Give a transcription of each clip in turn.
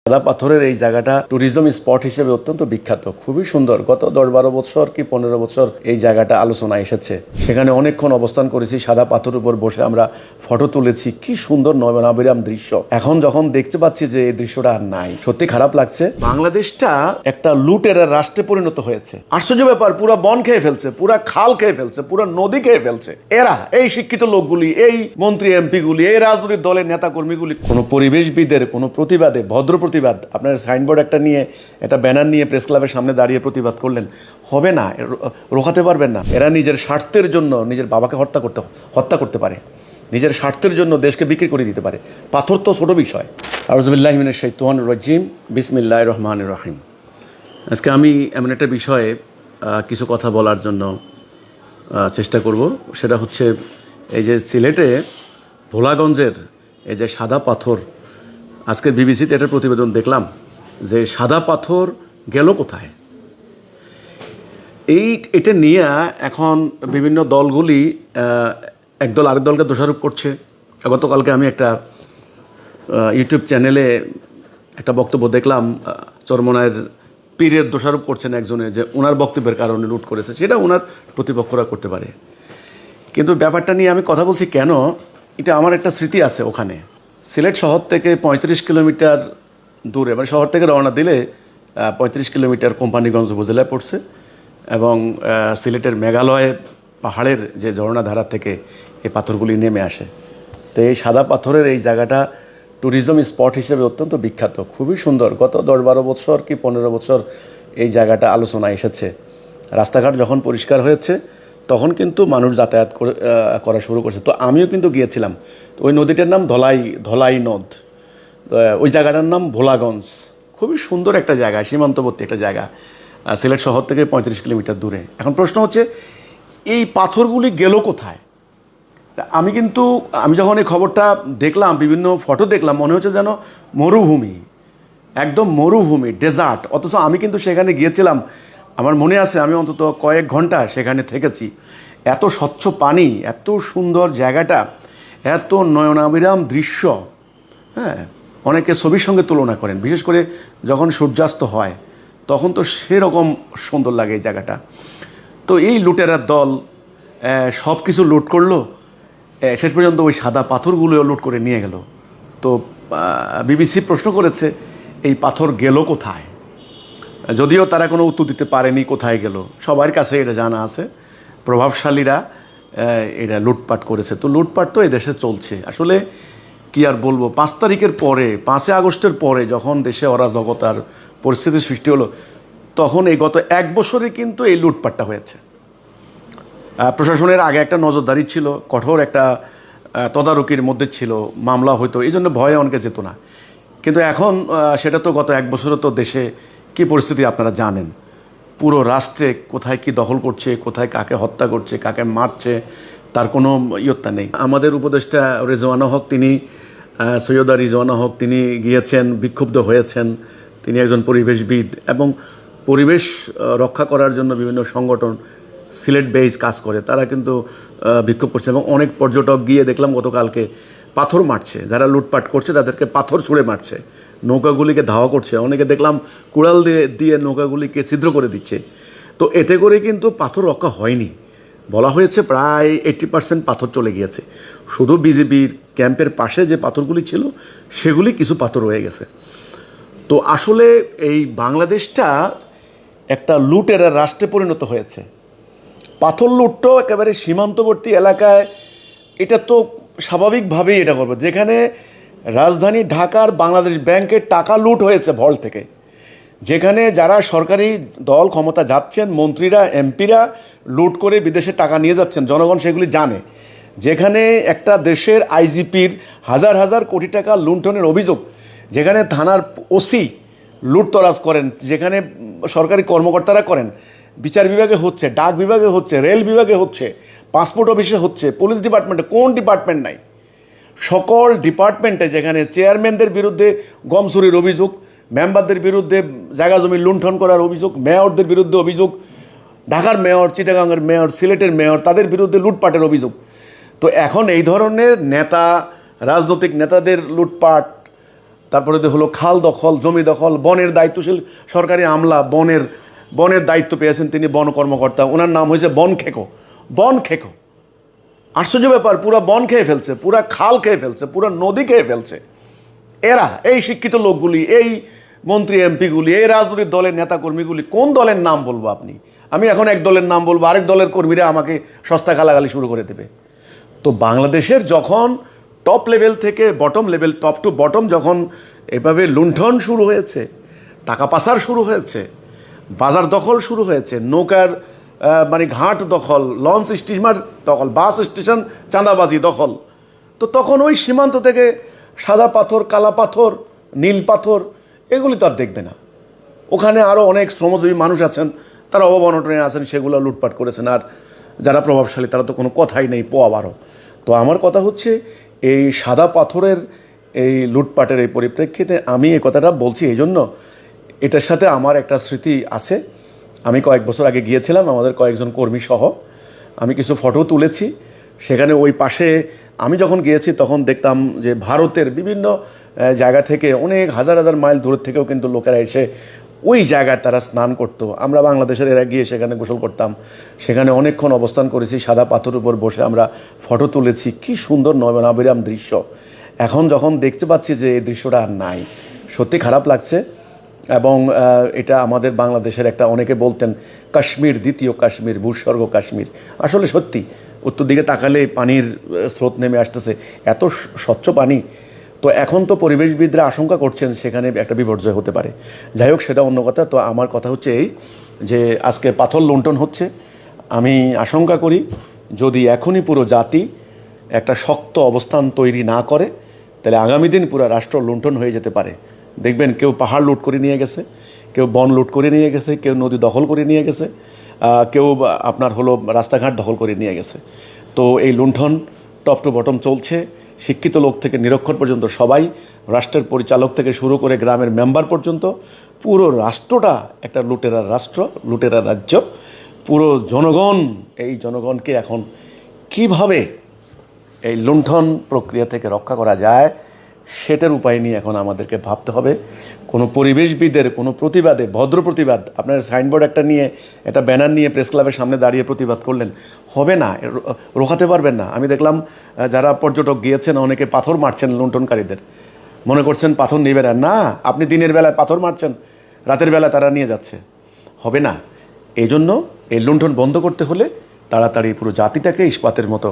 সাদা পাথরের এই জায়গাটা ট্যুরিজম স্পট হিসেবে অত্যন্ত বিখ্যাত, খুবই সুন্দর। গত 10-12 বছর কি 15 বছর এই জায়গাটা আলোচনা এসেছে। সেখানে অনেকক্ষণ অবস্থান করেছি, সাদা পাথরের উপর বসে আমরা ফটো তুলেছি। কি সুন্দর নয়নাভিরাম দৃশ্য। এখন যখন দেখতে পাচ্ছি যে এই দৃশ্যটা আর নাই, সত্যি খারাপ লাগছে। বাংলাদেশটা একটা লুটের রাষ্ট্রে পরিণত হয়েছে। আশ্চর্য ব্যাপার, পুরা বন খেয়ে ফেলছে, পুরা খাল খেয়ে ফেলছে, পুরা নদী খেয়ে ফেলছে। এরা, এই শিক্ষিত লোকগুলি, এই মন্ত্রী এমপি গুলি, এই রাজনৈতিক দলের নেতা কর্মীগুলি কোনো পরিবেশবিদের কোনো প্রতিবাদে, ভদ্র প্রতিবাদ, আপনার সাইনবোর্ড একটা নিয়ে, একটা ব্যানার নিয়ে প্রেস ক্লাবের সামনে দাঁড়িয়ে প্রতিবাদ করলেন, হবে না, রোখাতে পারবেন না। এরা নিজের স্বার্থের জন্য নিজের বাবাকে হত্যা করতে পারে, নিজের স্বার্থের জন্য দেশকে বিক্রি করে দিতে পারে। পাথর তো ছোট বিষয়। আউযুবিল্লাহি মিনাশ শাইতানির রাজিম, বিসমিল্লাহির রহমানির রহিম। আজকে আমি এমন একটা বিষয়ে কিছু কথা বলার জন্য চেষ্টা করব। সেটা হচ্ছে এই যে সিলেটে ভোলাগঞ্জের এই যে সাদা পাথর, আজকে বিবিসিতে একটা প্রতিবেদন দেখলাম যে সাদা পাথর গেল কোথায়। এটা নিয়ে এখন বিভিন্ন দলগুলি একদল আরেক দলকে দোষারোপ করছে। গতকালকে আমি একটা ইউটিউব চ্যানেলে একটা বক্তব্য দেখলাম, চরমনায়ের পীরের দোষারোপ করছেন একজনে যে ওনার বক্তব্যের কারণে লুট করেছে। সেটা ওনার প্রতিপক্ষরা করতে পারে, কিন্তু ব্যাপারটা নিয়ে আমি কথা বলছি কেন, এটা আমার একটা স্মৃতি আছে। ওখানে সিলেট শহর থেকে 35 কিলোমিটার দূরে, মানে শহর থেকে রওনা দিলে 35 কিলোমিটার কোম্পানিগঞ্জ উপজেলায় পড়ছে, এবং সিলেটের মেঘালয় পাহাড়ের যে ঝর্ণাধারা থেকে এই পাথরগুলি নেমে আসে। তো এই সাদা পাথরের এই জায়গাটা ট্যুরিজম স্পট হিসেবে অত্যন্ত বিখ্যাত, খুবই সুন্দর। গত 10-12 বছর কি 15 বছর এই জায়গাটা আলোচনা এসেছে। রাস্তাঘাট যখন পরিষ্কার হয়েছে তখন কিন্তু মানুষ যাতায়াত করা শুরু করছে। তো আমিও কিন্তু গিয়েছিলাম। তো ওই নদীটার নাম ধলাই নদ, ওই জায়গাটার নাম ভোলাগঞ্জ। খুবই সুন্দর একটা জায়গা, সীমান্তবর্তী একটা জায়গা, সিলেট শহর থেকে 35 কিলোমিটার দূরে। এখন প্রশ্ন হচ্ছে এই পাথরগুলি গেল কোথায়। আমি যখন এই খবরটা দেখলাম, বিভিন্ন ফটো দেখলাম, মনে হচ্ছে যেন মরুভূমি, একদম মরুভূমি, ডেজার্ট। অথচ আমি কিন্তু সেখানে গিয়েছিলাম, আমার মনে আছে আমি অন্তত কয়েক ঘন্টা সেখানে থেকেছি। এত স্বচ্ছ পানি, এত সুন্দর জায়গাটা, এত নয়নাভিরাম দৃশ্য। হ্যাঁ, অনেকে ছবির সঙ্গে তুলনা করেন, বিশেষ করে যখন সূর্যাস্ত হয় তখন তো সেরকম সুন্দর লাগে এই জায়গাটা। তো এই লুটেরার দল সব কিছু লুট করলো, শেষ পর্যন্ত ওই সাদা পাথরগুলোও লুট করে নিয়ে গেল। তো বিবিসি প্রশ্ন করেছে এই পাথর গেল কোথায়, যদিও তারা কোনো উত্তর দিতে পারেনি কোথায় গেল। সবার কাছে এটা জানা আছে, প্রভাবশালীরা এটা লুটপাট করেছে। তো লুটপাট তো এই দেশে চলছে। আসলে কি আর বলবো, 5 তারিখের পরে, 5 আগস্টের পরে যখন দেশে অরাজকতার পরিস্থিতি সৃষ্টি হলো, তখন এই গত 1 বছরে কিন্তু এই লুটপাটটা হয়েছে। প্রশাসনের আগে একটা নজরদারি ছিল, কঠোর একটা তদারকির মধ্যে ছিল, মামলা হইতো, এই জন্য ভয়ে অনেকে যেত না। কিন্তু এখন সেটা তো গত 1 বছরে তো দেশে কি পরিস্থিতি আপনারা জানেন। পুরো রাষ্ট্রে কোথায় কি দখল করছে, কোথায় কাকে হত্যা করছে, কাকে মারছে, তার কোনো ইয়ত্তা নেই। আমাদের উপদেষ্টা রিজওয়ানা হক, তিনি সৈয়দা রিজওয়ানা হক, তিনি গিয়েছেন, বিক্ষুব্ধ হয়েছেন। তিনি একজন পরিবেশবিদ এবং পরিবেশ রক্ষা করার জন্য বিভিন্ন সংগঠন সিলেট বেস কাজ করে, তারা কিন্তু বিক্ষোভ করছে। এবং অনেক পর্যটক গিয়ে দেখলাম গতকালকে পাথর মারছে, যারা লুটপাট করছে তাদেরকে পাথর ছুঁড়ে মারছে, নৌকাগুলিকে ধাওয়া করছে। অনেকে দেখলাম কুড়াল দিয়ে নৌকাগুলিকে ছিদ্র করে দিচ্ছে। তো এতে করে কিন্তু পাথর রক্ষা হয়নি। বলা হয়েছে প্রায় 80% পাথর চলে গিয়েছে। শুধু বিজেপির ক্যাম্পের পাশে যে পাথরগুলি ছিল সেগুলি কিছু পাথর রয়ে গেছে। তো আসলে এই বাংলাদেশটা একটা লুটের রাষ্ট্রে পরিণত হয়েছে। পাথর লুটটো একেবারে সীমান্তবর্তী এলাকায়, এটা তো স্বাভাবিকভাবেই এটা করবে। যেখানে রাজধানী ঢাকার বাংলাদেশ ব্যাংকের টাকা লুট হয়েছে ভল্ট থেকে, যেখানে যারা সরকারি দল ক্ষমতা যাচ্ছেন, মন্ত্রীরা এমপিরা লুট করে বিদেশে টাকা নিয়ে যাচ্ছেন, জনগণ সেগুলি জানে। যেখানে একটা দেশের আইজিপির হাজার হাজার কোটি টাকা লুণ্ঠনের অভিযোগ, যেখানে থানার ওসি লুটতরাজ করেন, যেখানে সরকারি কর্মকর্তারা করেন, বিচার বিভাগে হচ্ছে, ডাক বিভাগে হচ্ছে, রেল বিভাগে হচ্ছে, পাসপোর্ট অফিসে হচ্ছে, পুলিশ ডিপার্টমেন্টে, কোন ডিপার্টমেন্ট নাই, সকল ডিপার্টমেন্টে যেখানে চেয়ারম্যানদের বিরুদ্ধে গম চুরির অভিযোগ, মেম্বারদের বিরুদ্ধে জায়গা জমি লুণ্ঠন করার অভিযোগ, মেয়রদের বিরুদ্ধে অভিযোগ, ঢাকার মেয়র, চিটাগাংয়ের মেয়র, সিলেটের মেয়র, তাদের বিরুদ্ধে লুটপাটের অভিযোগ। তো এখন এই ধরনের নেতা, রাজনৈতিক নেতাদের লুটপাট তারপরে তো হলো খাল দখল, জমি দখল, বনের দায়িত্বশীল সরকারি আমলা, বনের দায়িত্ব পেয়েছেন তিনি, বন কর্মকর্তা, ওনার নাম হয়েছে বনখেকো। বনখেকো, আশ্চর্য ব্যাপার, পুরা বন খেয়ে ফেলছে, পুরা খাল খেয়ে ফেলছে, পুরা নদী খেয়ে ফেলছে। এরা, এই শিক্ষিত লোকগুলি, এই মন্ত্রী এমপিগুলি, এই রাজনৈতিক দলের নেতাকর্মীগুলি, কোন দলের নাম বলবো আপনি? আমি এখন এক দলের নাম বলবো, আরেক দলের কর্মীরা আমাকে সস্তা গালাগালি শুরু করে দেবে। তো বাংলাদেশের যখন টপ লেভেল থেকে bottom level, top to bottom যখন এভাবে লুণ্ঠন শুরু হয়েছে, টাকা পাচার শুরু হয়েছে, বাজার দখল শুরু হয়েছে, নৌকার মানে ঘাট দখল, লঞ্চ স্টিমার দখল, বাস স্টেশন চাঁদাবাজি দখল, তো তখন ওই সীমান্ত থেকে সাদা পাথর, কালা পাথর, নীল পাথর এগুলি তো আর দেখবে না। ওখানে আরও অনেক শ্রমজীবী মানুষ আছেন, তারা অবনটনে আছেন, সেগুলো লুটপাট করেছেন। আর যারা প্রভাবশালী তারা তো কোনো কথাই নেই, পোয়া বারো। তো আমার কথা হচ্ছে, এই সাদা পাথরের এই লুটপাটের এই পরিপ্রেক্ষিতে আমি এই কথাটা বলছি এই জন্য, এটার সাথে আমার একটা স্মৃতি আছে। আমি কয়েক বছর আগে গিয়েছিলাম আমাদের কয়েকজন কর্মী সহ, আমি কিছু ফটো তুলেছি সেখানে। ওই পাশে আমি যখন গিয়েছি তখন দেখতাম যে ভারতের বিভিন্ন জায়গা থেকে, অনেক হাজার হাজার মাইল দূর থেকেও কিন্তু লোকেরা এসে ওই জায়গায় তারা স্নান করতো। আমরা বাংলাদেশের এরা গিয়ে সেখানে গোসল করতাম, সেখানে অনেকক্ষণ অবস্থান করেছি, সাদা পাথরের উপর বসে আমরা ফটো তুলেছি। কি সুন্দর নয়নাভিরাম দৃশ্য। এখন যখন দেখতে পাচ্ছি যে এই দৃশ্যটা আর নাই, সত্যি খারাপ লাগছে। এবং এটা আমাদের বাংলাদেশের একটা, অনেকে বলতেন কাশ্মীর, দ্বিতীয় কাশ্মীর, ভূস্বর্গ কাশ্মীর। আসলে সত্যি, উত্তর দিকে তাকালে পানির স্রোত নেমে আসতেছে, এত স্বচ্ছ পানি। তো এখন তো পরিবেশবিদরা আশঙ্কা করছেন সেখানে একটা বিপর্যয় হতে পারে। যাই হোক, সেটা অন্য কথা। তো আমার কথা হচ্ছে এই যে আজকে পাথর লুণ্ঠন হচ্ছে, আমি আশঙ্কা করি যদি এখনই পুরো জাতি একটা শক্ত অবস্থান তৈরি না করে, তাহলে আগামী দিন পুরো রাষ্ট্র লুণ্ঠন হয়ে যেতে পারে। দেখবেন কেউ পাহাড় লুট করে নিয়ে গেছে, কেউ বন লুট করে নিয়ে গেছে, কেউ নদী দখল করে নিয়ে গেছে, কেউ আপনার হলো রাস্তাঘাট দখল করে নিয়ে গেছে। তো এই লুণ্ঠন টপ টু বটম চলছে, শিক্ষিত লোক থেকে নিরক্ষর পর্যন্ত সবাই, রাষ্ট্রের পরিচালক থেকে শুরু করে গ্রামের মেম্বার পর্যন্ত, পুরো রাষ্ট্রটা একটা লুটেরার রাষ্ট্র, লুটেরার রাজ্য। পুরো জনগণ, এই জনগণকে এখন কিভাবে এই লুণ্ঠন প্রক্রিয়া থেকে রক্ষা করা যায় সেটার উপায় নিয়ে এখন আমাদেরকে ভাবতে হবে। কোনো পরিবেশবিদের কোনো প্রতিবাদে, ভদ্র প্রতিবাদ, আপনার সাইনবোর্ড একটা নিয়ে, একটা ব্যানার নিয়ে প্রেস ক্লাবের সামনে দাঁড়িয়ে প্রতিবাদ করলেন হবে না, রোখাতে পারবেন না। আমি দেখলাম যারা পর্যটক গিয়েছেন অনেকে পাথর মারছেন লুণ্ঠনকারীদের, মনে করছেন পাথর নেবে না। আপনি দিনের বেলায় পাথর মারছেন, রাতের বেলা তারা নিয়ে যাচ্ছে, হবে না। এই জন্য এই লুণ্ঠন বন্ধ করতে হলে তাড়াতাড়ি পুরো জাতিটাকে ইস্পাতের মতো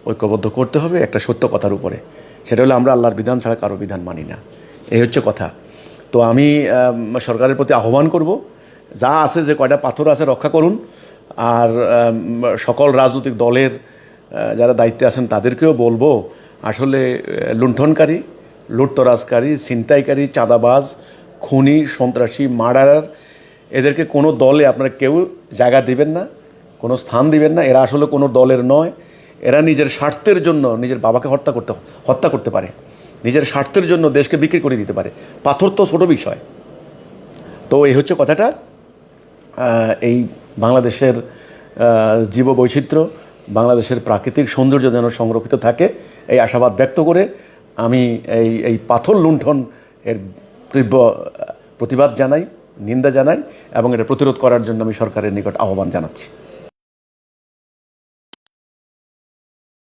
ঐক্যবদ্ধ করতে হবে একটা সত্য কথার উপরে। সেটা হলো আমরা আল্লাহর বিধান ছাড়া কারো বিধান মানি না, এই হচ্ছে কথা। তো আমি সরকারের প্রতি আহ্বান করব, যা আছে, যে কয়টা পাথর আছে রক্ষা করুন। আর সকল রাজনৈতিক দলের যারা দায়িত্বে আছেন তাদেরকেও বলবো, আসলে লুণ্ঠনকারী, লুটতরাজকারী, ছিনতাইকারী, চাঁদাবাজ, খুনি, সন্ত্রাসী, মার্ডারার, এদেরকে কোনো দলে আপনারা কেউ জায়গা দিবেন না, কোনো স্থান দিবেন না। এরা আসলে কোনো দলের নয়। এরা নিজের স্বার্থের জন্য নিজের বাবাকে হত্যা করতে পারে, নিজের স্বার্থের জন্য দেশকে বিক্রি করে দিতে পারে। পাথর তো ছোটো বিষয়। তো এই হচ্ছে কথাটা। এই বাংলাদেশের জীববৈচিত্র্য, বাংলাদেশের প্রাকৃতিক সৌন্দর্য যেন সংরক্ষিত থাকে, এই আশাবাদ ব্যক্ত করে আমি এই পাথর লুণ্ঠন এর তীব্র প্রতিবাদ জানাই, নিন্দা জানাই, এবং এটা প্রতিরোধ করার জন্য আমি সরকারের নিকট আহ্বান জানাচ্ছি।